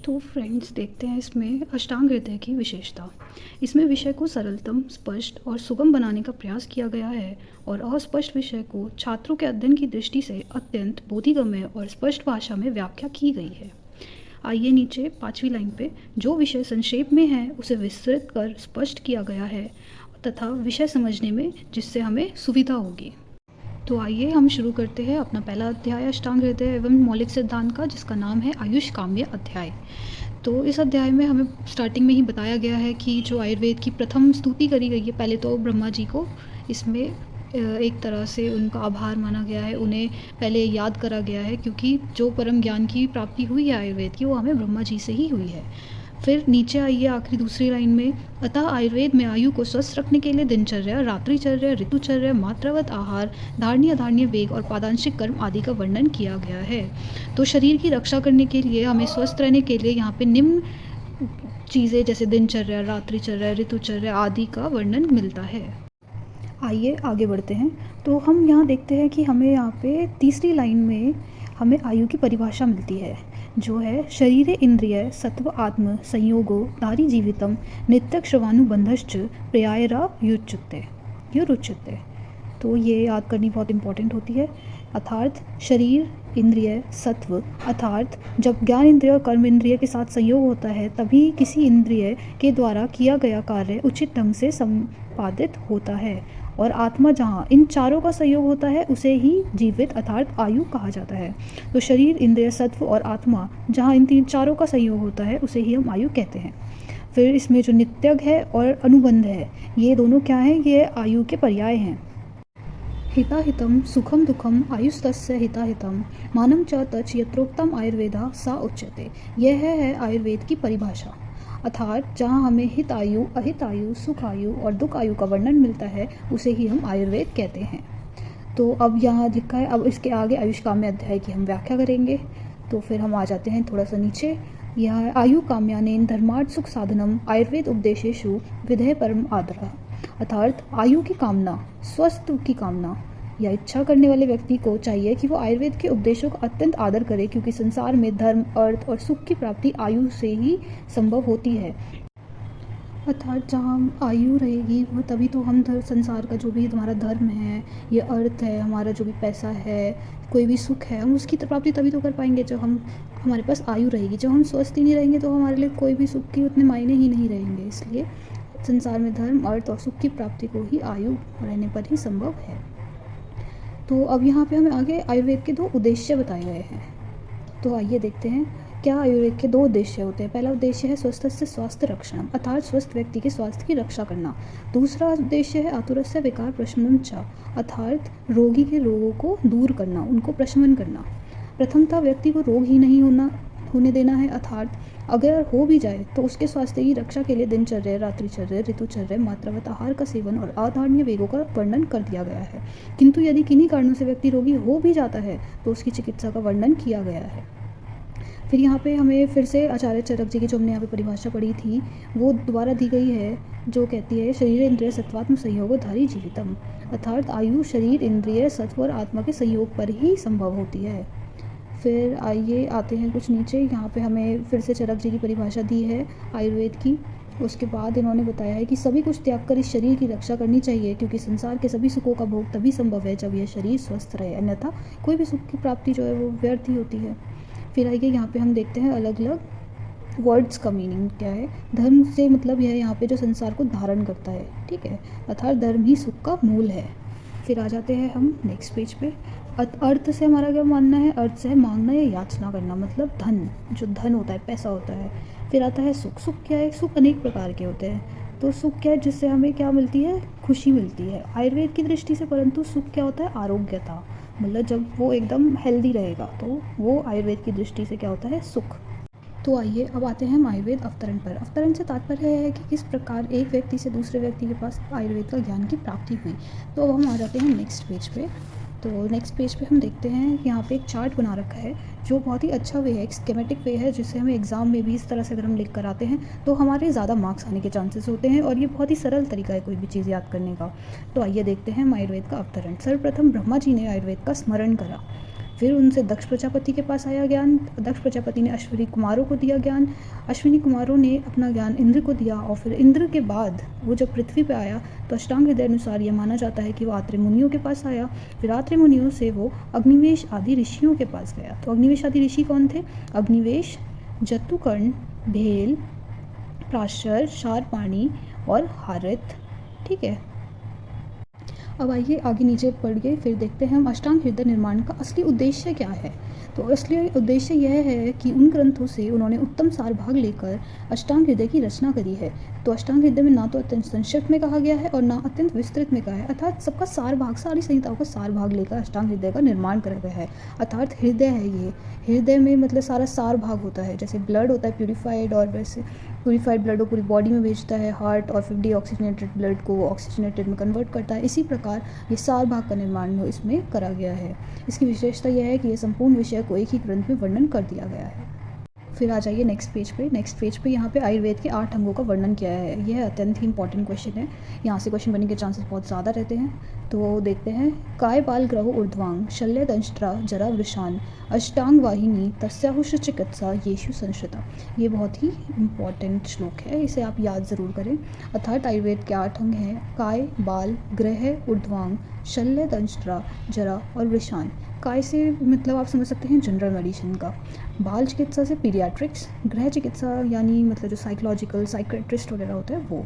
तो फ्रेंड्स देखते हैं इसमें अष्टांग हृदय की विशेषता। इसमें विषय को सरलतम, स्पष्ट और सुगम बनाने का प्रयास किया गया है और अस्पष्ट विषय को छात्रों के अध्ययन की दृष्टि से अत्यंत बोधिगम्य और स्पष्ट भाषा में व्याख्या की गई है। आइए नीचे 5वीं लाइन पे जो विषय संक्षेप में है उसे विस्तृत कर स्पष्ट किया गया है तथा विषय समझने में जिससे हमें सुविधा होगी। तो आइए हम शुरू करते हैं अपना पहला अध्याय अष्टांग हृदय एवं मौलिक सिद्धांत का, जिसका नाम है आयुष काम्य अध्याय। तो इस अध्याय में हमें स्टार्टिंग में ही बताया गया है कि जो आयुर्वेद की प्रथम स्तुति करी गई है, पहले तो ब्रह्मा जी को इसमें एक तरह से उनका आभार माना गया है, उन्हें पहले याद करा गया है क्योंकि जो परम ज्ञान की प्राप्ति हुई है आयुर्वेद की वो हमें ब्रह्मा जी से ही हुई है। फिर नीचे आइए आखिरी दूसरी लाइन में, अतः आयुर्वेद में आयु को स्वस्थ रखने के लिए दिनचर्या, रात्रिचर्या, ऋतुचर्या, मात्रावत आहार, धारणीय अधारणीय वेग और पादांशिक कर्म आदि का वर्णन किया गया है। तो शरीर की रक्षा करने के लिए, हमें स्वस्थ रहने के लिए यहाँ पे निम्न चीज़ें जैसे दिनचर्या, रात्रिचर्या, ऋतुचर्या आदि का वर्णन मिलता है। आइए आगे बढ़ते हैं। तो हम यहाँ देखते हैं कि हमें यहाँ पे तीसरी लाइन में हमें आयु की परिभाषा मिलती है, जो है शरीर इंद्रिय सत्व आत्म संयोगो दारी जीवितम नित्यक श्रवानुबंधश्च प्रयायरा युरुच्यते। तो ये याद करनी बहुत इंपॉर्टेंट होती है। अर्थात शरीर इंद्रिय सत्व, अर्थात जब ज्ञान इंद्रिय और कर्म इंद्रिय के साथ संयोग होता है तभी किसी इंद्रिय के द्वारा किया गया कार्य उचित ढंग से संपादित होता है, और आत्मा जहाँ इन चारों का संयोग होता है उसे ही जीवित अर्थात आयु कहा जाता है। तो शरीर इंद्रिय सत्व और आत्मा जहाँ इन तीन चारों का संयोग होता है उसे ही हम आयु कहते हैं। फिर इसमें जो नित्यग है और अनुबंध है, ये दोनों क्या हैं? ये आयु के पर्याय हैं। हिताहितम सुखम दुखम आयुस्तस्य हिताहितम मानम च तच यत्रोक्तम आयुर्वेदा सा उच्यते। यह है आयुर्वेद की परिभाषा। अर्थात जहाँ हमें हित आयु, अहित आयु, सुख आयु और दुख आयु का वर्णन मिलता है उसे ही हम आयुर्वेद कहते हैं। तो अब यहाँ लिखा है, अब इसके आगे आयुष काम्य अध्याय की हम व्याख्या करेंगे। तो फिर हम आ जाते हैं थोड़ा सा नीचे। यह आयु काम्यानेन धर्मार्थ सुख साधनम आयुर्वेद उपदेशेषु विधेय परम आदरः। अर्थात आयु की कामना, स्वस्थ की कामना या इच्छा करने वाले व्यक्ति को चाहिए कि वो आयुर्वेद के उपदेशों का अत्यंत आदर करे, क्योंकि संसार में धर्म, अर्थ और सुख की प्राप्ति आयु से ही संभव होती है। अर्थात जहाँ आयु रहेगी वो तभी तो हम संसार का जो भी हमारा धर्म है, ये अर्थ है, हमारा जो भी पैसा है, कोई भी सुख है, हम उसकी प्राप्ति तभी तो कर पाएंगे जब हमारे पास आयु रहेगी। जब हम स्वस्थ ही नहीं रहेंगे तो हमारे लिए कोई भी सुख की उतने मायने ही नहीं रहेंगे। इसलिए संसार में धर्म, अर्थ और सुख की प्राप्ति को ही आयु रहने पर ही संभव है। तो अब यहाँ पे हमें आगे आयुर्वेद के 2 उद्देश्य बताए गए हैं। तो आइए देखते हैं क्या आयुर्वेद के 2 उद्देश्य होते हैं। पहला उद्देश्य है स्वस्थस्य स्वास्थ्य रक्षणम, अर्थात स्वस्थ व्यक्ति के स्वास्थ्य की रक्षा करना। दूसरा उद्देश्य है आतुरस्य विकार प्रशमनम च, अर्थात रोगी के रोगों को दूर करना, उनको प्रशमन करना। प्रथमतः व्यक्ति को रोग ही नहीं होने देना है, अर्थात अगर हो भी जाए तो उसके स्वास्थ्य की रक्षा के लिए दिनचर्या, रात्रिचर्या, ऋतुचर्या, मात्रावत आहार का सेवन और अधारणीय वेगों का वर्णन कर दिया गया है। किंतु यदि किन्हीं कारणों से व्यक्ति रोगी हो भी जाता है तो उसकी चिकित्सा का वर्णन किया गया है। फिर यहाँ पे हमें फिर से आचार्य चरक जी की जो हमने यहाँ पे परिभाषा पढ़ी थी वो दोबारा दी गई है, जो कहती है शरीर इंद्रिय सत्वात्म संयोगो धारी जीवितम, अर्थात आयु शरीर इंद्रिय सत्व और आत्मा के संयोग पर ही संभव होती है। फिर आइए आते हैं कुछ नीचे। यहाँ पे हमें फिर से चरक जी की परिभाषा दी है आयुर्वेद की। उसके बाद इन्होंने बताया है कि सभी कुछ त्याग कर इस शरीर की रक्षा करनी चाहिए, क्योंकि संसार के सभी सुखों का भोग तभी संभव है जब यह शरीर स्वस्थ रहे, अन्यथा कोई भी सुख की प्राप्ति जो है वो व्यर्थ ही होती है। फिर आइए यहाँ पे हम देखते हैं अलग अलग वर्ड्स का मीनिंग क्या है। धर्म से मतलब यह है यहाँ पे जो संसार को धारण करता है, ठीक है, अर्थात धर्म ही सुख का मूल है। फिर आ जाते हैं हम नेक्स्ट पेज पे। अर्थ से हमारा क्या मानना है? अर्थ से है मांगना या याचना करना, मतलब धन, जो धन होता है, पैसा होता है। फिर आता है सुख। सुख क्या है? सुख अनेक प्रकार के होते हैं। तो सुख क्या है? जिससे हमें क्या मिलती है? खुशी मिलती है आयुर्वेद की दृष्टि से। परंतु सुख क्या होता है? आरोग्यता, मतलब जब वो एकदम हेल्दी रहेगा तो वो आयुर्वेद की दृष्टि से क्या होता है? सुख। तो आइए अब आते हैं हम आयुर्वेद अवतरण पर। अवतरण से तात्पर्य है कि किस प्रकार एक व्यक्ति से दूसरे व्यक्ति के पास आयुर्वेद का ज्ञान की प्राप्ति हुई। तो अब हम आ जाते हैं नेक्स्ट पेज पे। तो नेक्स्ट पेज पे हम देखते हैं यहाँ पे एक चार्ट बना रखा है जो बहुत ही अच्छा वे है, एक स्कीमेटिक वे है, जिससे हमें एग्जाम में भी इस तरह से अगर हम लिख कर आते हैं तो हमारे ज़्यादा मार्क्स आने के चांसेस होते हैं, और ये बहुत ही सरल तरीका है कोई भी चीज़ याद करने का। तो आइए देखते हैं हम आयुर्वेद का अवतरण। सर्वप्रथम ब्रह्मा जी ने आयुर्वेद का स्मरण करा। फिर उनसे दक्ष प्रजापति के पास आया ज्ञान। दक्ष प्रजापति ने अश्विनी कुमारों को दिया ज्ञान। अश्विनी कुमारों ने अपना ज्ञान इंद्र को दिया और फिर इंद्र के बाद वो जब पृथ्वी पे आया तो अष्टांग हृदय अनुसार यह माना जाता है कि वो आत्रेय मुनियों के पास आया। फिर आत्रेय मुनियों से वो अग्निवेश आदि ऋषियों के पास गया। तो अग्निवेश आदि ऋषि कौन थे? अग्निवेश, जतुकर्ण, भेल, प्राशर, शारपाणी और हारित। ठीक है, अब आइए आगे नीचे पढ़ के फिर देखते हैं हम अष्टांग हृदय निर्माण का असली उद्देश्य क्या है। तो असली उद्देश्य यह है कि उन ग्रंथों से उन्होंने उत्तम सार भाग लेकर अष्टांग हृदय की रचना करी है। तो अष्टांग हृदय में ना तो अत्यंत संक्षिप्त में कहा गया है और ना अत्यंत विस्तृत में कहा है, अर्थात सबका सार भाग, सारी संहिताओं का सार भाग लेकर अष्टांग हृदय का निर्माण करा गया है। अर्थात हृदय है ये, हृदय में मतलब सारा सार भाग होता है। जैसे ब्लड होता है प्यूरिफाइड, और वैसे प्यूरिफाइड ब्लड को पूरी बॉडी में भेजता है हार्ट, और फिर डीऑक्सीजनेटेड ब्लड को ऑक्सीजनेटेड में कन्वर्ट करता है। इसी प्रकार ये सार भाग का निर्माण इसमें करा गया है। इसकी विशेषता यह है कि यह संपूर्ण विषय को एक ही ग्रंथ में वर्णन कर दिया गया है। फिर आ जाइए नेक्स्ट पेज पे यहाँ पे आयुर्वेद के 8 अंगों का वर्णन किया है। यह अत्यंत ही इंपॉर्टेंट क्वेश्चन है, यहाँ से क्वेश्चन बनने के चांसेस बहुत ज़्यादा रहते हैं। तो देखते हैं, काय बाल ग्रहो ऊर्ध्वांग शल्य दंष्ट्रा जरा वृषान अष्टांग वाहिनी तस्याहुष चिकित्सा येषु संश्रिता। ये बहुत ही इंपॉर्टेंट श्लोक है, इसे आप याद ज़रूर करें। अर्थात आयुर्वेद के 8 अंग हैं काय, बाल, ग्रह, ऊर्ध्वांग, शल्य दंष्ट्रा, जरा और वृषान। काय से मतलब आप समझ सकते हैं जनरल मेडिसिन का, बाल चिकित्सा से पीडियाट्रिक्स, गृह चिकित्सा यानी मतलब जो साइकोलॉजिकल साइकेट्रिस्ट वगैरह होते हैं वो,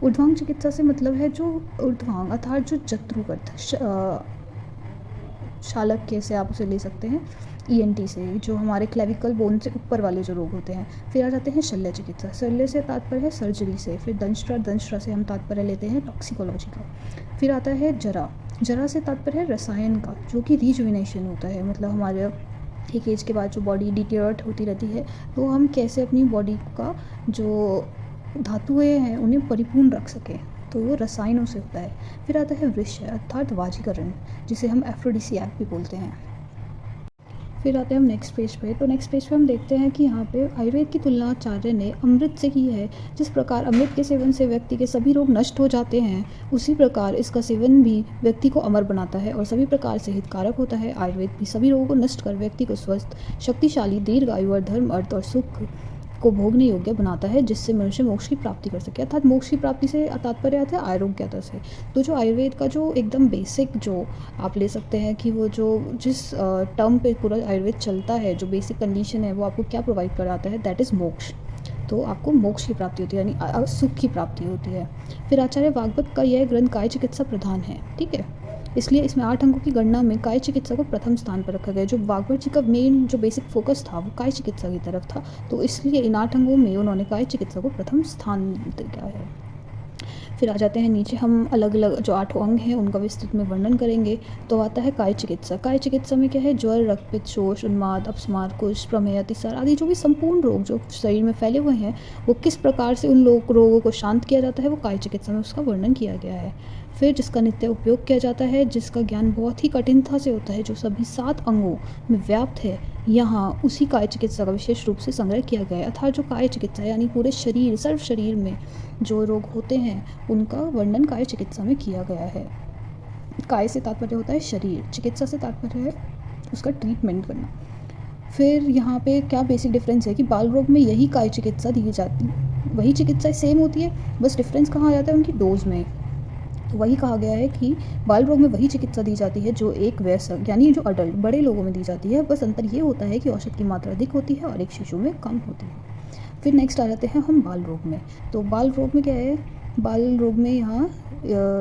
ऊर्ध्वांग चिकित्सा से मतलब है जो ऊर्ध्वांग अर्थात जो जत्रुगत शालक्य से आप उसे ले सकते हैं, ENT से जो हमारे क्लेविकल बोन से ऊपर वाले जो रोग होते हैं। फिर आ जाते हैं शल्य चिकित्सा, शल्य से तात्पर्य है सर्जरी से। फिर दंष्ट्रा से हम तात्पर्य लेते हैं टॉक्सिकोलॉजी का। फिर आता है जरा, जरा से तात्पर्य है रसायन का, जो कि रिजुविनेशन होता है, मतलब हमारे एक एज के बाद जो बॉडी डिटेरियोरेट होती रहती है तो हम कैसे अपनी बॉडी का जो धातुएं हैं उन्हें परिपूर्ण रख सकें, तो वो रसायनों से होता है। फिर आता है वृष अर्थात वाजीकरण, जिसे हम एफ्रोडिसियाक भी बोलते हैं। फिर आते हैं हम नेक्स्ट पेज पे। तो नेक्स्ट पेज पे हम देखते हैं कि यहाँ पे आयुर्वेद की तुलना आचार्य ने अमृत से की है। जिस प्रकार अमृत के सेवन से व्यक्ति के सभी रोग नष्ट हो जाते हैं, उसी प्रकार इसका सेवन भी व्यक्ति को अमर बनाता है और सभी प्रकार से हितकारक होता है। आयुर्वेद भी सभी रोगों को नष्ट कर व्यक्ति को स्वस्थ, शक्तिशाली, दीर्घायु और धर्म, अर्थ और सुख को भोगने योग्य बनाता है, जिससे मनुष्य मोक्ष की प्राप्ति कर सके। अर्थात मोक्ष की प्राप्ति से तात्पर्य आता है आरोग्यता से। तो जो आयुर्वेद का जो एकदम बेसिक जो आप ले सकते हैं कि वो जो जिस टर्म पे पूरा आयुर्वेद चलता है, जो बेसिक कंडीशन है वो आपको क्या प्रोवाइड कराता है, दैट इज़ मोक्ष। तो आपको मोक्ष की प्राप्ति होती है, यानी सुख की प्राप्ति होती है। फिर आचार्य वाग्भट का यह ग्रंथ काय चिकित्सा प्रधान है, ठीक है, इसलिए इसमें 8 अंगों की गणना में काय चिकित्सा को प्रथम स्थान पर रखा गया। जो वाग्भट जी का मेन जो बेसिक फोकस था वो काय चिकित्सा की तरफ था, तो इसलिए इन 8 अंगों में उन्होंने काय चिकित्सा को प्रथम स्थान दिया है। फिर आ जाते हैं नीचे, हम अलग अलग जो 8 अंग हैं उनका विस्तृत में वर्णन करेंगे। तो आता है काय चिकित्सा। काय चिकित्सा में क्या है, ज्वर, रक्तपित्त, शोष, उन्माद, अपस्मार, कुष्ठ, प्रमेय, अतिसार आदि जो भी संपूर्ण रोग जो शरीर में फैले हुए हैं वो किस प्रकार से उन रोगों को शांत किया जाता है, वो काय चिकित्सा में उसका वर्णन किया गया है। फिर जिसका नित्य उपयोग किया जाता है, जिसका ज्ञान बहुत ही कठिनता से होता है, जो सभी 7 अंगों में व्याप्त है, यहाँ उसी काय चिकित्सा का विशेष रूप से संग्रह किया गया है। अर्थात जो काय चिकित्सा यानी पूरे शरीर, सर्व शरीर में जो रोग होते हैं उनका वर्णन काय चिकित्सा में किया गया है। काय से तात्पर्य होता है शरीर, चिकित्सा से तात्पर्य है उसका ट्रीटमेंट करना। फिर यहाँ पे क्या बेसिक डिफरेंस है कि बाल रोग में यही काय चिकित्सा दी जाती है, वही चिकित्सा सेम होती है, बस डिफरेंस कहाँ आ जाता है उनकी डोज में। तो वही कहा गया है कि बाल रोग में वही चिकित्सा दी जाती है जो एक वयस्क यानी जो अडल्ट बड़े लोगों में दी जाती है, बस अंतर ये होता है कि औषध की मात्रा अधिक होती है और एक शिशु में कम होती है। फिर नेक्स्ट आ जाते हैं हम बाल रोग में। तो बाल रोग में क्या है, बाल रोग में यहाँ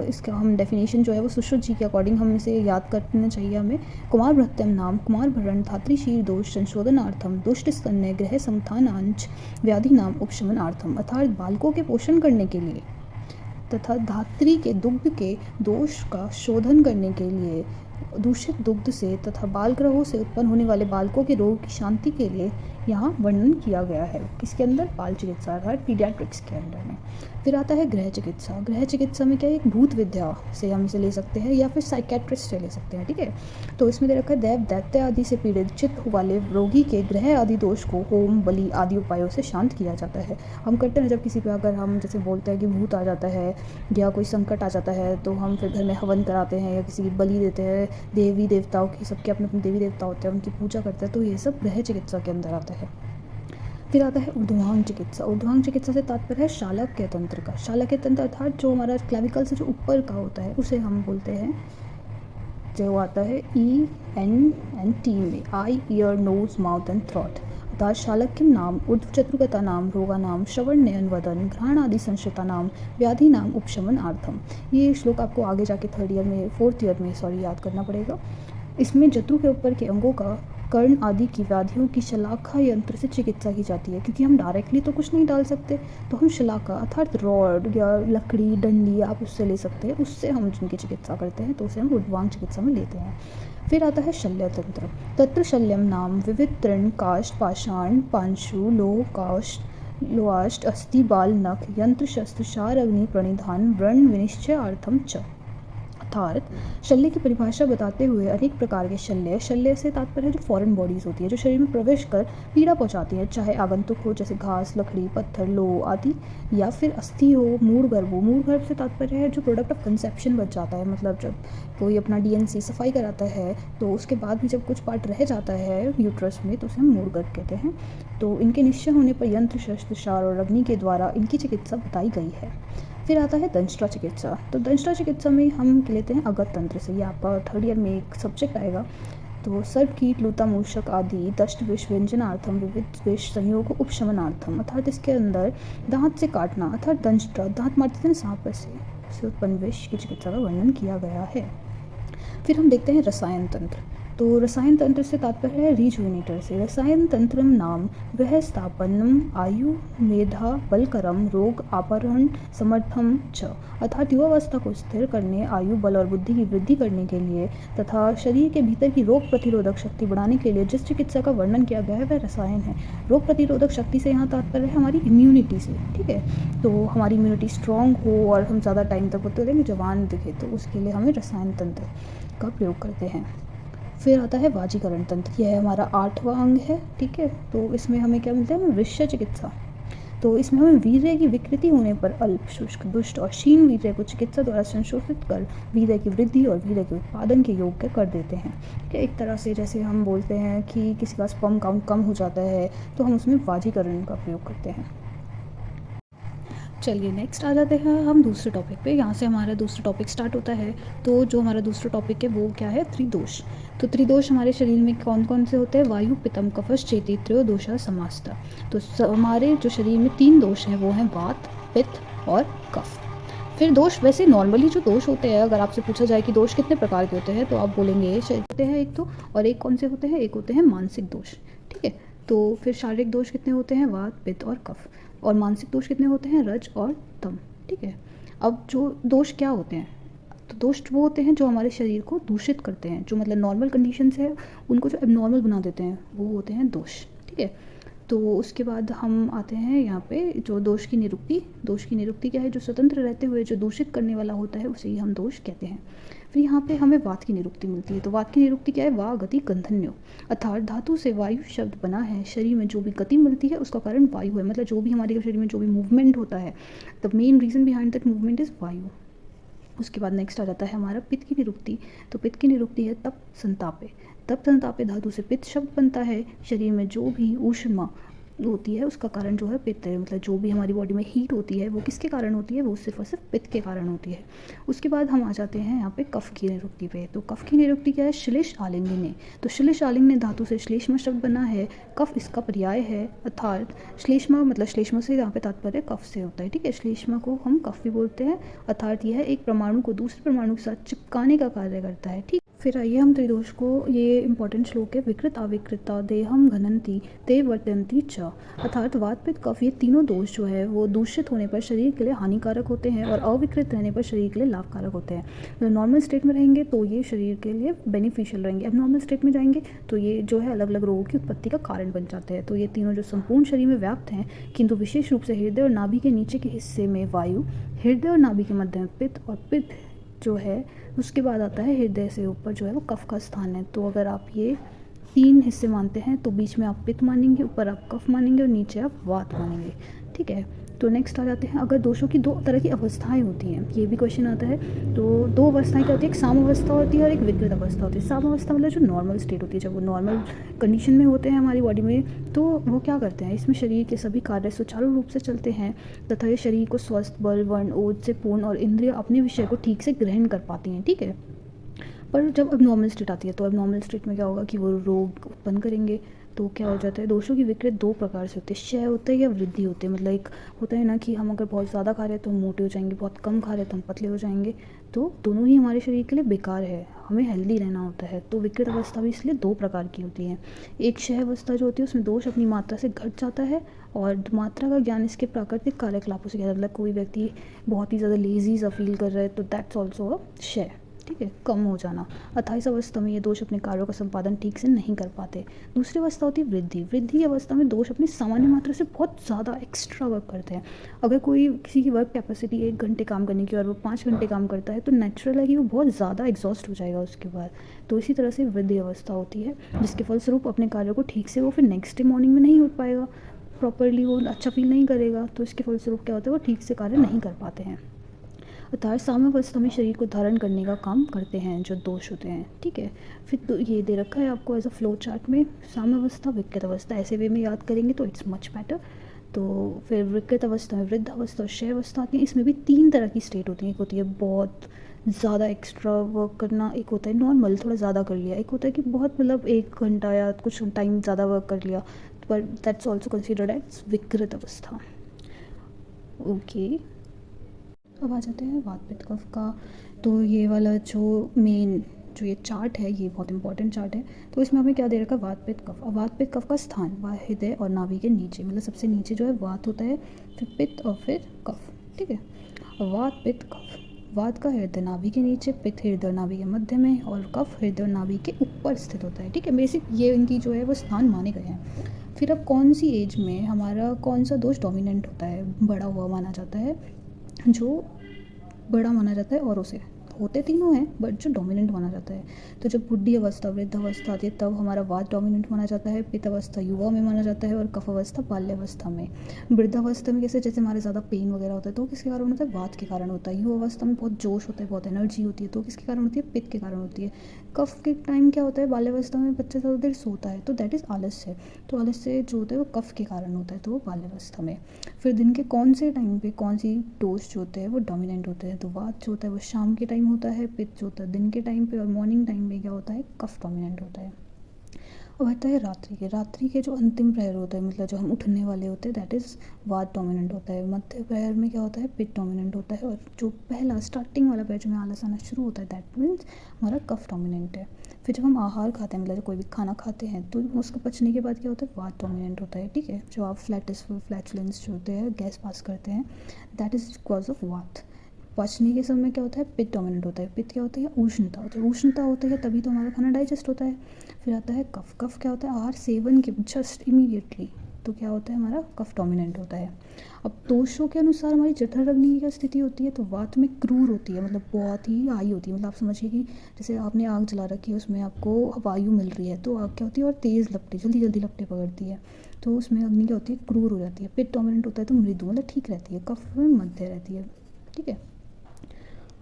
इसका हम डेफिनेशन जो है वो सुश्रुत जी के अकॉर्डिंग हम इसे याद करना चाहिए हमें। कुमार भृत्यम नाम कुमार भरण धात्रीशीर दोष संशोधनार्थम दुष्ट स्तन्य ग्रह संस्थानांच व्याधि नाम उपशमनार्थम। अर्थात बालकों के पोषण करने के लिए तथा धात्री के दुग्ध के दोष का शोधन करने के लिए, दूषित दुग्ध से तथा बाल ग्रहों से उत्पन्न होने वाले बालकों के रोग की शांति के लिए यहाँ वर्णन किया गया है। किसके अंदर? बाल चिकित्सा अर्थात पीडियाट्रिक्स के अंदर में। फिर आता है गृह चिकित्सा। गृह चिकित्सा में क्या है? एक भूत विद्या से हम इसे ले सकते हैं या फिर साइकेट्रिस्ट से ले सकते हैं, ठीक है। तो इसमें दे रखा है दैव दैत्य आदि से पीड़ित चित्त वाले रोगी के गृह आदि दोष को होम बलि आदि उपायों से शांत किया जाता है। हम करते हैं जब किसी पे अगर हम जैसे बोलते हैं कि भूत आ जाता है या कोई संकट आ जाता है तो हम फिर घर में हवन कराते हैं या किसी की बलि देते हैं। देवी देवताओं की, सबके अपने अपने देवी देवता होते हैं, उनकी पूजा करते हैं, तो ये सब गृह चिकित्सा के अंदर आता है। फिर आता है ऊर्ध्वांग चिकित्सा। ऊर्ध्वांग चिकित्सा से तात्पर्य है शालक्य तंत्र का। शालक्य तंत्र अर्थात जो हमारा क्लैविकल से जो ऊपर का होता है उसे हम बोलते हैं, जो आता है ENT में eye, ear, nose, mouth and throat. अर्थात शालक्य नाम, ऊर्ध्व चतुर्गता नाम, रोगा नाम, श्रवण नयन वदन, घ्राण आदि संश्रिता नाम, व्याधि नाम उपशमनार्थम। ये श्लोक आपको आगे जाके फोर्थ ईयर में याद करना पड़ेगा। इसमें जत्रु के ऊपर के अंगों का, कर्ण आदि की व्याधियों की शलाखा यंत्र से चिकित्सा की जाती है, क्योंकि हम डायरेक्टली तो कुछ नहीं डाल सकते, तो हम शलाखा अर्थात रॉड या लकड़ी, डंडी आप उससे ले सकते हैं, उससे हम जिनकी चिकित्सा करते हैं, तो उसे हम ऊर्ध्वांग चिकित्सा में लेते हैं। फिर आता है शल्य तंत्र। तत्र शल्यम नाम विविध तृण, काष्ठ, पाषाण, पांशु, लोह, काष्ठ, लोहाष्ट, अस्थि, बाल, नख, यंत्र, शस्त्र, शार, अग्नि, प्रणिधान, व्रण, विनिश्चयार्थम च। अर्थात शल्य की परिभाषा बताते हुए अनेक प्रकार के शल्य से तात्पर्य है जो फॉरेन बॉडीज होती है, जो शरीर में प्रवेश कर पीड़ा पहुंचाती है, चाहे आगंतुक हो जैसे घास, लकड़ी, पत्थर, लोह आदि, या फिर अस्थि हो, मूढ़ गर्भ हो। मूढ़ गर्भ से तात्पर्य है जो प्रोडक्ट ऑफ कंसेप्शन बच जाता है, मतलब जब कोई अपना DNC सफाई कराता है तो उसके बाद भी जब कुछ पार्ट रह जाता है यूट्रस में तो उसे हम मूढ़ गर्भ कहते हैं। तो इनके निश्चय होने पर यंत्र, शस्त्र, शार और अग्नि के द्वारा इनकी चिकित्सा बताई गई है। फिर आता है दंष्ट्रा चिकित्सा। तो दंष्ट्रा चिकित्सा में हम लेते हैं अगत तंत्र से। ये आपका थर्ड ईयर में एक सब्जेक्ट आएगा। तो सर्प, कीट, लूता, मूषक आदि दष्ट विष व्यंजनार्थम, विविध विष संयोग उपशमनार्थम। अर्थात इसके अंदर दांत से काटना अर्थात दंष्ट्रा, दांत मारते थे सांप से उत्पन्न विष की चिकित्सा का वर्णन किया गया है। फिर हम देखते हैं रसायन तंत्र। तो रसायन तंत्र से तात्पर्य है रिजुविनेटर से। रसायन तंत्रम नाम वह स्थापनम आयु, मेधा, बलकरम, रोग अपहरण समर्थम च। अर्थात युवावस्था को स्थिर करने, आयु, बल और बुद्धि की वृद्धि करने के लिए तथा शरीर के भीतर की रोग प्रतिरोधक शक्ति बढ़ाने के लिए जिस चिकित्सा का वर्णन किया गया है वह रसायन है। रोग प्रतिरोधक शक्ति से यहाँ तात्पर्य है हमारी इम्यूनिटी से, ठीक है। तो हमारी इम्यूनिटी स्ट्रांग हो और हम ज़्यादा टाइम तक होते रहेंगे, जवान दिखे, तो उसके लिए हमें रसायन तंत्र का प्रयोग करते हैं। फिर आता है वाजीकरण तंत्र। यह हमारा 8वां अंग है, ठीक है। तो इसमें हमें क्या मिलता है? हमें वृश्य चिकित्सा। तो इसमें हमें वीर्य की विकृति होने पर अल्प, शुष्क, दुष्ट और क्षीण वीर्य को चिकित्सा द्वारा संशोधित कर वीर्य की वृद्धि और वीर्य के उत्पादन के योग्य कर देते हैं, ठीक है। एक तरह से जैसे हम बोलते हैं कि किसी का स्पर्म काउंट कम हो जाता है तो हम उसमें वाजीकरण का प्रयोग करते हैं। चलिए नेक्स्ट आ जाते हैं हम दूसरे टॉपिक पे। यहाँ से हमारा दूसरा टॉपिक स्टार्ट होता है। तो जो हमारा दूसरा टॉपिक है वो क्या है? त्रिदोष। तो त्रिदोष हमारे शरीर में कौन कौन से होते हैं? वायु, पित्तम, कफश, चेती, त्रयोदोषा समास्ता। तो हमारे जो शरीर में 3 दोष हैं वो हैं वात, पित्त और कफ। फिर दोष, वैसे नॉर्मली जो दोष होते हैं, अगर आपसे पूछा जाए कि दोष कितने प्रकार के होते हैं तो आप बोलेंगे होते हैं एक तो, और एक कौन से होते हैं? एक होते हैं मानसिक दोष, ठीक है। तो फिर शारीरिक दोष कितने होते हैं? वात, पित्त और कफ। और मानसिक दोष कितने होते हैं? रज और तम, ठीक है। अब जो दोष क्या होते हैं? तो दोष वो होते हैं जो हमारे शरीर को दूषित करते हैं, जो मतलब नॉर्मल कंडीशन से उनको जो एबनॉर्मल बना देते हैं, वो होते हैं दोष, ठीक है। तो उसके बाद हम आते हैं यहाँ पे जो दोष की निरुक्ति। दोष की निरुक्ति क्या है? जो स्वतंत्र रहते हुए जो दूषित करने वाला होता है उसे ही हम दोष कहते हैं। फिर यहाँ पे हमें वात की निरुक्ति मिलती है। तो वात की निरुक्ति क्या है? वा गति गंधन्यो, अर्थात धातु से वायु शब्द बना है। शरीर में जो भी गति मिलती है उसका कारण वायु है, मतलब जो भी हमारे शरीर में जो भी मूवमेंट होता है, the main reason behind that movement is वायु। उसके बाद नेक्स्ट आ जाता है हमारा पित्त की निरुक्ति। तो पित्त की निरुक्ति है तप संतापे। तप संतापे धातु से पित्त शब्द बनता है। शरीर में जो भी ऊष्मा होती है उसका कारण जो है पित्त है, मतलब जो भी हमारी बॉडी में हीट होती है वो किसके कारण होती है? वो सिर्फ और सिर्फ पित्त के कारण होती है। उसके बाद हम आ जाते हैं यहाँ पे कफ की निरुक्ति पे। तो कफ की निरुक्ति क्या है? श्लेष आलिंगने। तो श्लेष आलिंगने धातु से श्लेष्मा शब्द बना है। कफ इसका पर्याय है, अर्थात श्लेष्मा मतलब श्लेष्मा से यहाँ पे तात्पर्य कफ से होता है, ठीक है। श्लेष्मा को हम कफ भी बोलते हैं, अर्थात यह एक परमाणु को दूसरे परमाणु के साथ चिपकाने का कार्य करता है, ठीक। फिर आइए हम त्रिदोष को, ये इंपॉर्टेंट श्लोक है, विकृत अविकृता देहम घनंती ते वर्तन्ति च, अर्थात वात पित्त कफ ये तीनों दोष जो है वो दूषित होने पर शरीर के लिए हानिकारक होते हैं और अविकृत रहने पर शरीर के लिए लाभकारक होते हैं। मतलब नॉर्मल स्टेट में रहेंगे तो ये शरीर के लिए बेनिफिशियल रहेंगे, अब नॉर्मल स्टेट में जाएंगे तो ये जो है अलग अलग रोगों की उत्पत्ति का कारण बन जाते हैं। तो ये तीनों जो संपूर्ण शरीर में व्याप्त हैं, किंतु विशेष रूप से हृदय और नाभि के नीचे के हिस्से में वायु, हृदय और नाभि के मध्य में पित्त, और पित्त जो है उसके बाद आता है हृदय से ऊपर जो है वो कफ का स्थान है। तो अगर आप ये तीन हिस्से मानते हैं तो बीच में आप पित्त मानेंगे, ऊपर आप कफ मानेंगे और नीचे आप वात मानेंगे। ठीक है, तो नेक्स्ट आ जाते हैं, अगर दोषों की दो तरह की अवस्थाएं होती हैं, ये भी क्वेश्चन आता है। तो दो अवस्थाएं क्या होती है, एक साम अवस्था होती है और एक विकृत अवस्था होती है। साम अवस्था मतलब जो नॉर्मल स्टेट होती है, जब वो नॉर्मल कंडीशन में होते हैं हमारी बॉडी में, तो वो क्या करते हैं, इसमें शरीर के सभी कार्य सुचारू रूप से चलते हैं तथा ये शरीर को स्वस्थ, बल, वर्ण, ओज से पूर्ण और इंद्रिय अपने विषय को ठीक से ग्रहण कर पाती हैं। ठीक है, पर जब अब नॉर्मल स्टेट आती है तो अब नॉर्मल स्टेट में क्या होगा कि वो रोग उत्पन्न करेंगे। तो क्या हो जाता है, दोषों की विकृत दो प्रकार से होती है, क्षय होता है या वृद्धि होती है। मतलब एक होता है ना कि हम अगर बहुत ज़्यादा खा रहे हैं तो हम मोटे हो जाएंगे, बहुत कम खा रहे हैं तो हम पतले हो जाएंगे। तो दोनों ही हमारे शरीर के लिए बेकार है, हमें हेल्दी रहना होता है। तो विकृत अवस्था भी इसलिए दो प्रकार की होती है। एक क्षय अवस्था जो होती है उसमें दोष अपनी मात्रा से घट जाता है और मात्रा का ज्ञान इसके प्राकृतिक कार्यकलापों से किया जाता है। मतलब कोई व्यक्ति बहुत ही ज़्यादा लेजी सा फील कर रहा है तो दैट्स ऑल्सो अ क्षय। ठीक है, कम हो जाना। 28 अवस्था में ये दोष अपने कार्यों का संपादन ठीक से नहीं कर पाते। दूसरी अवस्था होती है वृद्धि। वृद्धि अवस्था में दोष अपनी सामान्य मात्रा से बहुत ज़्यादा एक्स्ट्रा वर्क करते हैं। अगर कोई किसी की वर्क कैपेसिटी 1 घंटे काम करने की और वो 5 घंटे काम करता है तो नेचुरल है कि वो बहुत ज़्यादा एग्जॉस्ट हो जाएगा उसके बाद। तो इसी तरह से वृद्धि अवस्था होती है जिसके फलस्वरूप अपने कार्यों को ठीक से वो फिर नेक्स्ट डे मॉर्निंग में नहीं हो पाएगा, प्रॉपरली वो अच्छा फील नहीं करेगा। तो इसके फलस्वरूप क्या होता है, वो ठीक से कार्य नहीं कर पाते हैं। अर्थात साम्यावस्था में शरीर को धारण करने का काम करते हैं जो दोष होते हैं। ठीक है, फिर तो ये दे रखा है आपको एज अ फ्लो चार्ट में, साम्यावस्था, विकृत अवस्था, ऐसे वे में याद करेंगे तो इट्स मच बेटर। तो फिर विकृत अवस्था में वृद्ध अवस्था और क्षय अवस्था आती है। इसमें भी 3 तरह की स्टेट होती है। एक होती है बहुत ज़्यादा एक्स्ट्रा वर्क करना, एक होता है नॉर्मल थोड़ा ज़्यादा कर लिया, एक होता है कि बहुत मतलब 1 घंटा या कुछ टाइम ज़्यादा वर्क कर लिया, पर दैट्स ऑल्सो कंसिडर्ड एज विकृत अवस्था। ओके, अब आ जाते हैं वात पित्त कफ का। तो ये वाला जो मेन जो ये चार्ट है ये बहुत इंपॉर्टेंट चार्ट है। तो इसमें हमें क्या दे रखा है, वात पित्त कफ। अब वात पित्त कफ का स्थान हृदय और नाभि के नीचे, मतलब सबसे नीचे जो है वात होता है, फिर पित्त और फिर कफ। ठीक है, अब वात पित्त कफ, वात का हृदय नाभि के नीचे, पित्त हृदय नाभि के मध्य में और कफ हृदय नाभि के ऊपर स्थित होता है। ठीक है, बेसिक ये इनकी जो है वो स्थान माने गए हैं। फिर अब कौन सी एज में हमारा कौन सा दोष डोमिनेंट होता है, बड़ा हुआ माना जाता है, जो बड़ा माना जाता है औरों से, होते तीनों हैं बट जो डोमिनेंट माना जाता है। तो जब बुढ़ी अवस्था, वृद्ध अवस्था आती है तब हमारा वात डोमिनेंट माना जाता है, पित्त अवस्था युवा में माना जाता है और कफ अवस्था बाल्यावस्था में। वृद्धावस्था में कैसे, जैसे हमारे ज़्यादा पेन वगैरह होता है तो किसके कारण होता है, वात के कारण होता है। युवा अवस्था में बहुत जोश होता है, बहुत एनर्जी होती है तो किसके कारण होती है, पित्त के कारण होती है। कफ के टाइम क्या होता है, बाल्यावस्था में बच्चा ज़्यादा देर सोता है तो दैट इज़ आलस्य। तो आलस्य जो होता है वो कफ के कारण होता है, तो वो बाल्यावस्था में। फिर दिन के कौन से टाइम पे कौन सी दोष जो होते हैं वो डोमिनेंट होते हैं, तो वात जो होता है वो शाम के टाइम होता है, पित्त जो होता है दिन के टाइम पे, और मॉर्निंग टाइम में क्या होता है, कफ डोमिनेंट होता है। अब आता है रात्रि के जो अंतिम प्रहर होता है, मतलब जो हम उठने वाले होते हैं, दैट इज़ वात डोमिनेंट होता है। मध्य प्रहर में क्या होता है, पित्त डोमिनेंट होता है, और जो पहला स्टार्टिंग वाला प्रहर में आलस आना शुरू होता है दैट मीन्स हमारा कफ डोमिनेंट है। फिर जब हम आहार खाते हैं, मतलब कोई भी खाना खाते हैं तो उसको पचने के बाद क्या होता है, वात डोमिनेंट होता है। ठीक है, जो आप फ्लैटुलेंस जो होते हैं, गैस पास करते हैं, दैट इज़ बिकॉज ऑफ वात। पचने के समय क्या होता है, पित्त डोमिनेंट होता है। पित्त क्या होता है, उष्णता होती है। उष्णता होती है तभी तो हमारा खाना डाइजेस्ट होता है। फिर आता है कफ। कफ क्या होता है, आहार सेवन के जस्ट इमीडिएटली, तो क्या होता है, हमारा कफ डोमिनेंट होता है। अब दोषों के अनुसार हमारी जठर अग्नि की क्या स्थिति होती है, तो वात में क्रूर होती है, मतलब बहुत ही हाई होती है। मतलब आप समझिए कि जैसे आपने आग जला रखी है, उसमें आपको वायु मिल रही है तो आग क्या होती है, और तेज़ लपटे, जल्दी जल्दी लपटे पकड़ती है, तो उसमें अग्नि क्या होती है, क्रूर हो जाती है। पित्त डोमिनेंट होता है तो मृदु, मतलब ठीक रहती है। कफ में मध्य रहती है। ठीक है,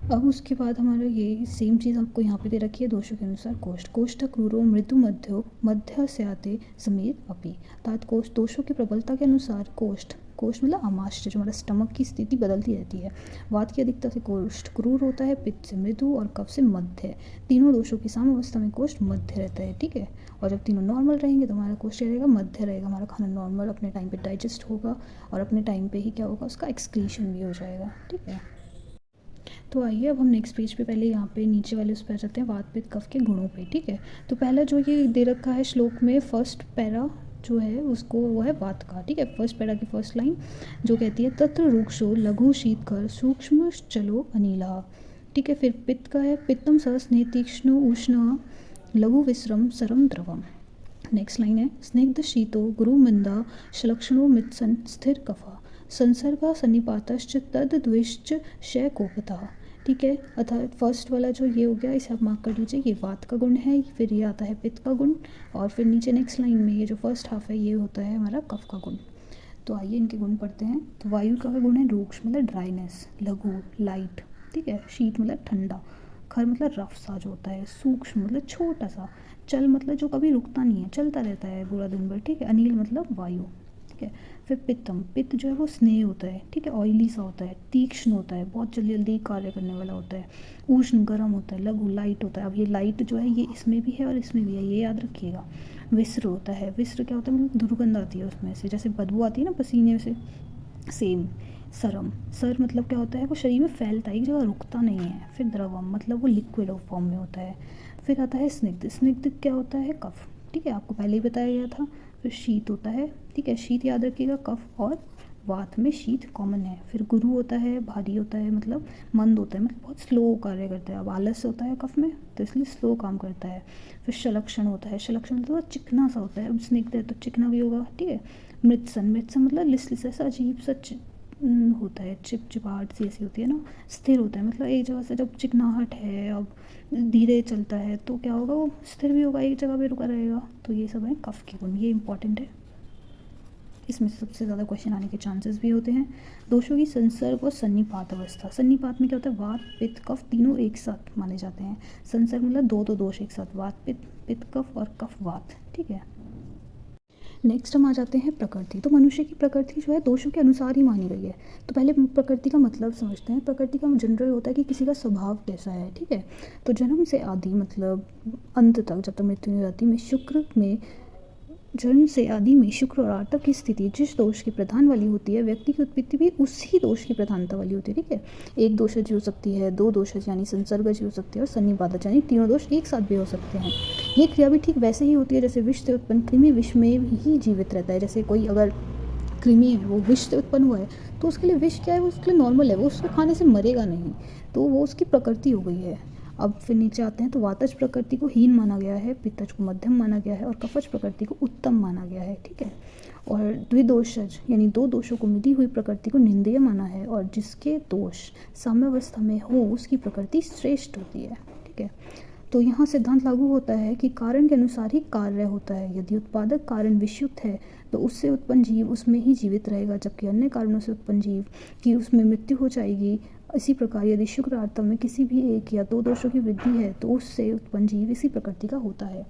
अब उसके बाद हमारा ये सेम चीज़ आपको यहाँ पे दे रखी है दोषों के अनुसार कोष्ठ। कोष्ठ क्रूरो मृदु मध्यो मध्य से आते समेत अपि, अर्थात कोष्ठ दोषों की प्रबलता के अनुसार कोष्ठ, कोष्ठ मतलब आमाशय, जो हमारा स्टमक की स्थिति बदलती रहती है। वात की अधिकता से कोष्ठ क्रूर होता है, पित्त से मृदु और कफ से मध्य। तीनों दोषों की साम अवस्था में कोष्ठ मध्य रहता है। ठीक है, और जब तीनों नॉर्मल रहेंगे तो हमारा कोष्ठ रहेगा मध्य रहेगा, हमारा खाना नॉर्मल अपने टाइम पे डाइजेस्ट होगा और अपने टाइम पे ही क्या होगा, उसका एक्सक्रीशन भी हो जाएगा। ठीक है, तो आइए अब हम नेक्स्ट पेज पे पहले यहाँ पे नीचे वाले उस पे आ जाते हैं, वात पित्त कफ के गुणों पे। ठीक है, तो पहला जो ये दे रखा है श्लोक में फर्स्ट पैरा जो है उसको वो है वात का। ठीक है, फर्स्ट पैरा की फर्स्ट लाइन जो कहती है तत्र रुक्षो लघु शीतकर सूक्ष्म चलो अनिला। ठीक है, फिर पित्त का है पित्तम सहस्ने तीक्ष्ण उष्ण लघु विश्रम सरम द्रवम। नेक्स्ट लाइन है स्निग्ध शीतो गुरु मंदा श्लक्षणो मित्सन स्थिर कफा संसर्गा सन्निपातश्च तद द्विश्च शय कोपता। ठीक है, अर्थात फर्स्ट वाला जो ये हो गया इसे आप मार्क कर लीजिए, ये वात का गुण है, फिर ये आता है पित्त का गुण, और फिर नीचे नेक्स्ट लाइन में ये जो फर्स्ट हाफ है ये होता है हमारा कफ का गुण। तो आइए इनके गुण पढ़ते हैं। तो वायु का गुण है रूक्ष मतलब ड्राइनेस, लघु लाइट, ठीक है, शीत मतलब ठंडा, खर मतलब रफ सा जो होता है, सूक्ष्म मतलब छोटा सा, चल मतलब जो कभी रुकता नहीं है, चलता रहता है पूरा दिन भर। ठीक है, अनिल मतलब वायु। ठीक है, फिर पित्तम, पित्त जो है वो स्नेह होता है, ठीक है, ऑयली सा होता है, तीक्ष्ण होता है, बहुत जल्दी जल्दी कार्य करने वाला होता है, उष्ण गर्म होता है, लघु लाइट होता है। अब ये लाइट जो है ये इसमें भी है और इसमें भी है, ये याद रखिएगा। विस्र होता है, विस्र क्या होता है मतलब दुर्गंध आती है उसमें से, जैसे बदबू आती है ना पसीने से, सेम। सरम, सर मतलब क्या होता है वो शरीर में फैलता है, एक जगह रुकता नहीं है। फिर द्रवम मतलब वो लिक्विड फॉर्म में होता है। फिर आता है स्निग्ध, स्निग्ध क्या होता है कफ, ठीक है, आपको पहले ही बताया गया था। फिर शीत होता है, ठीक है, शीत याद रखिएगा, कफ और वात में शीत कॉमन है। फिर गुरु होता है, भारी होता है मतलब मंद होता है, मतलब बहुत स्लो कार्य करता है। अब आलस होता है कफ में तो इसलिए स्लो काम करता है। फिर शलक्षण होता है, शलक्षण मतलब चिकना सा होता है, अब स्निग्ध है तो चिकना भी होगा। ठीक है, मृत्सन, मृत्सन मतलब लिसलिस ऐसा अजीब सा होता है, चिपचिपाहट सी ऐसी होती है ना। स्थिर होता है मतलब एक जगह से जब चिकनाहट है, अब धीरे चलता है तो क्या होगा वो स्थिर भी होगा, एक जगह पे रुका रहेगा। तो ये सब है कफ के गुण, ये इंपॉर्टेंट है, इसमें से सबसे ज़्यादा क्वेश्चन आने के चांसेस भी होते हैं। दोषों की संसर्ग और सन्निपात अवस्था, सन्निपात में क्या होता है वात पित्त कफ तीनों एक साथ माने जाते हैं। संसर्ग मतलब दो दोष एक साथ, वात पित्त, पित्त कफ और कफ वात। ठीक है, नेक्स्ट हम आ जाते हैं प्रकृति। तो मनुष्य की प्रकृति जो है दोषों के अनुसार ही मानी गई है। तो पहले प्रकृति का मतलब समझते हैं। प्रकृति का जनरल होता है कि किसी का स्वभाव कैसा है। ठीक है, तो जन्म से आदि मतलब अंत तक जब तक मृत्यु नहीं जाती में शुक्र में, जन्म से आदि में शुक्र और आर्तक की स्थिति जिस दोष की प्रधान वाली होती है, व्यक्ति की उत्पत्ति भी उसी दोष की प्रधानता वाली होती है। ठीक है, एक दोषज हो सकती है, दो दोषज यानी संसर्गज हो सकती है, और सन्निपातज यानी तीनों दोष एक साथ भी हो सकते हैं। ये क्रिया भी ठीक वैसे ही होती है जैसे विष से उत्पन्न कृमि विष में ही जीवित रहता है। जैसे कोई अगर कृमि है वो विष से उत्पन्न हुआ है तो उसके लिए विष क्या है, वो उसके लिए नॉर्मल है, वो उसको खाने से मरेगा नहीं, तो वो उसकी प्रकृति हो गई है। अब फिर नीचे आते हैं। तो वातज प्रकृति को हीन माना गया है, पित्तज को मध्यम माना गया है, और कफज प्रकृति को उत्तम माना गया है। ठीक है, और द्विदोषज यानी दो दोषों को मिली हुई प्रकृति को निंदेय माना है, और जिसके दोष साम्यावस्था में हो उसकी प्रकृति श्रेष्ठ होती है। ठीक है, तो यहाँ सिद्धांत लागू होता है कि कारण के अनुसार ही कार्य होता है। यदि उत्पादक कारण विषयुक्त है तो उससे उत्पन्न जीव उसमें ही जीवित रहेगा, जबकि अन्य कारणों से उत्पन्न जीव की उसमें मृत्यु हो जाएगी। इसी प्रकार यदि शुक्र आर्तव में किसी भी एक या दो दोषों की वृद्धि है तो उससे उत्पन्न जीव इसी प्रकृति का होता है।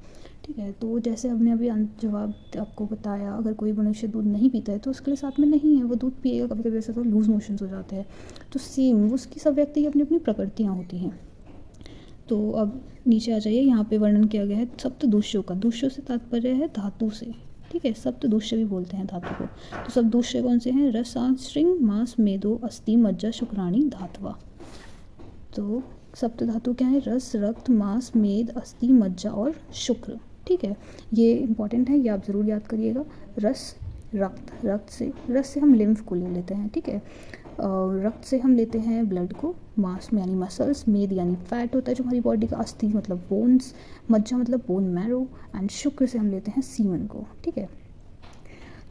ठीक है, तो जैसे हमने अभी जवाब आपको बताया, अगर कोई मनुष्य दूध नहीं पीता है तो उसके लिए साथ में नहीं है, वो दूध पिएगा, कभी कभी ऐसा तो लूज मोशंस हो जाते हैं। तो सेम उसकी सब व्यक्ति की अपनी अपनी प्रकृतियाँ होती हैं। तो अब नीचे आ जाइए, यहाँ पे वर्णन किया गया है सप्त दूष्यों का। दूष्यों से तात्पर्य है धातु से। ठीक है, सप्त दूष्य भी बोलते हैं धातु को। तो सब दूष्य कौन से हैं? रसांश, श्रृंग, मांस, मेदो, अस्थि, मज्जा, शुक्राणी, धातवा। तो सप्त धातु क्या है? रस, रक्त, मांस, मेद, अस्थि, मज्जा और शुक्र। ठीक है, ये इंपॉर्टेंट है, ये आप ज़रूर याद करिएगा। रस, रक्त, रस से हम लिम्फ को ले लेते हैं। ठीक है, रक्त से हम लेते हैं ब्लड को, मांस में यानी मसल्स, मेद यानी फैट होता है जो हमारी बॉडी का, अस्थि मतलब बोन्स, मज्जा मतलब बोन मैरो, एंड शुक्र से हम लेते हैं सीमन को। ठीक है,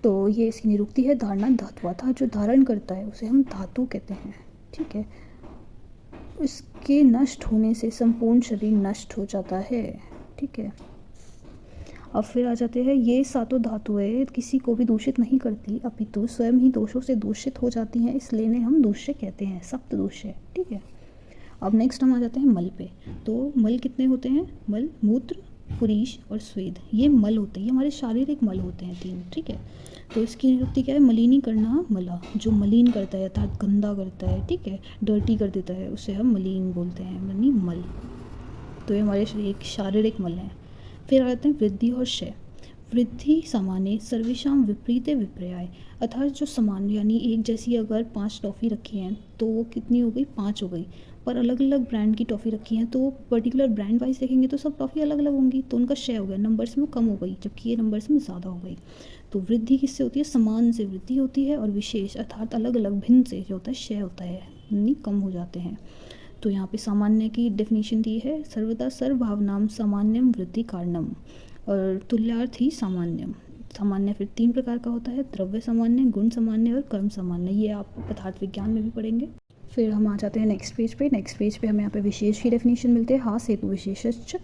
तो ये इसकी निरुक्ति है। धारणा धातुआ था, जो धारण करता है उसे हम धातु कहते हैं। ठीक है, इसके नष्ट होने से संपूर्ण शरीर नष्ट हो जाता है। ठीक है, अब फिर आ जाते हैं। ये सातों धातुएं किसी को भी दूषित नहीं करती, अपितु स्वयं ही दोषों से दूषित हो जाती हैं, इसलिए इन्हें हम दूष्य कहते हैं, सप्त दूष्य। ठीक है, अब नेक्स्ट हम आ जाते हैं मल पे। तो मल कितने होते हैं? मल, मूत्र, पुरीश और स्वेद, ये मल होते हैं, ये हमारे शारीरिक मल होते हैं तीन। ठीक है, तो इसकी निरुक्ति क्या है? मलिनी करना मला, जो मलिन करता है अर्थात गंदा करता है, ठीक है, डर्टी कर देता है, उसे हम मलिन बोलते हैं, यानी मल। तो ये हमारे शरीर शारीरिक मल हैं। फिर आते हैं वृद्धि और क्षय। वृद्धि सामान्य सर्वेशाम विपरीत विपर्याय, अर्थात जो सामान्य यानी एक जैसी अगर 5 टॉफ़ी रखी हैं तो वो कितनी हो गई? 5 हो गई। पर अलग अलग ब्रांड की टॉफ़ी रखी हैं, तो पर्टिकुलर ब्रांड वाइज देखेंगे तो सब टॉफ़ी अलग अलग होंगी, तो उनका शेयर हो गया, नंबर्स में कम हो गई, जबकि ये नंबर्स में ज़्यादा हो गई। तो वृद्धि किससे होती है? समान से वृद्धि होती है, और विशेष अर्थात अलग अलग भिन्न से जो होता है क्षय होता है, यानी कम हो जाते हैं। तो यहाँ पे सामान्य की डेफिनेशन दी है, सर्वदा सर्वभावनाम सामान्यम वृद्धि कारणम, और तुल्यार्थी सामान्यम। सामान्य फिर 3 प्रकार का होता है, द्रव्य सामान्य, गुण सामान्य और कर्म सामान्य। ये आप पदार्थ विज्ञान में भी पढ़ेंगे। फिर हम आ जाते हैं नेक्स्ट पेज पे। नेक्स्ट पेज पे हमें यहाँ पे विशेष की डेफिनेशन मिलते हैं, हास हेतु विशेषच,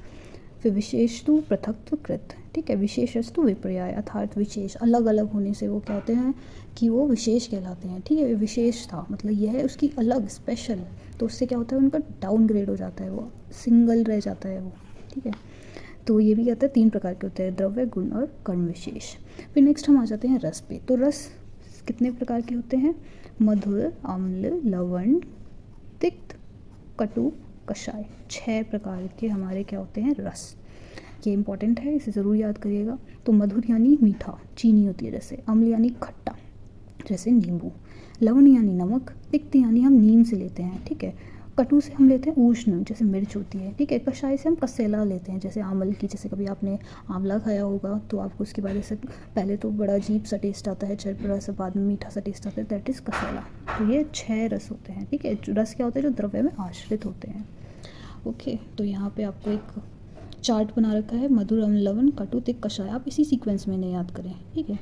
फिर विशेषतु पृथक्त्वकृत, ठीक है। विशेषस्तु विपर्याय, अर्थात विशेष अलग अलग होने से वो क्या होते हैं कि वो विशेष कहलाते हैं, ठीक है। विशेष था मतलब यह है उसकी अलग स्पेशल, तो उससे क्या होता है उनका डाउनग्रेड हो जाता है, वो सिंगल रह जाता है वो, ठीक है। तो ये भी कहते हैं 3 प्रकार के होते हैं, द्रव्य, गुण और कर्म विशेष। फिर नेक्स्ट हम आ जाते हैं रस पे। तो रस कितने प्रकार के होते हैं? मधुर, अम्ल, लवण, तिक्त, कटु, कषाय। 6 प्रकार के हमारे क्या होते हैं? रस। ये इंपॉर्टेंट है, इसे ज़रूर याद करिएगा। तो मधुर यानी मीठा, चीनी होती है जैसे, अम्ल यानी खट्टा जैसे नींबू, लवण यानी नमक, तिक्त यानी हम नीम से लेते हैं, ठीक है। कटु से हम लेते हैं उष्ण, जैसे मिर्च होती है, ठीक है। कषाय से हम कसेला लेते हैं, जैसे आंवल की, जैसे कभी आपने आंवला खाया होगा तो आपको उसके बारे से पहले तो बड़ा अजीब सा टेस्ट आता है, चरपरा सा, बाद में मीठा सा टेस्ट आता है, दैट इज़ कसेला। तो ये 6 रस होते हैं, ठीक है। रस क्या होते हैं? जो द्रव्य में आश्रित होते हैं। ओके, तो यहाँ पे आपको एक चार्ट बना रखा है, मधुर, अम्ल, लवण, कटु, तिक्त, कषाय। आप इसी सीक्वेंस में इन्हें याद करें, ठीक है।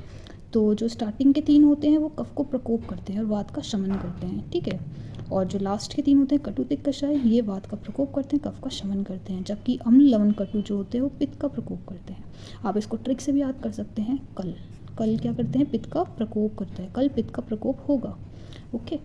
तो जो स्टार्टिंग के 3 होते हैं वो कफ को प्रकोप करते हैं और वात का शमन करते हैं, ठीक है। और जो लास्ट के 3 होते हैं, कटु, तिक्त, कषाय, ये वात का प्रकोप करते हैं, कफ का शमन करते हैं, जबकि अम्ल, लवण, कटु जो होते हैं वो पित्त का प्रकोप करते हैं। आप इसको ट्रिक से भी याद कर सकते हैं, कल क्या करते हैं? पित्त का प्रकोप करते हैं, कल पित्त का प्रकोप होगा। ओके।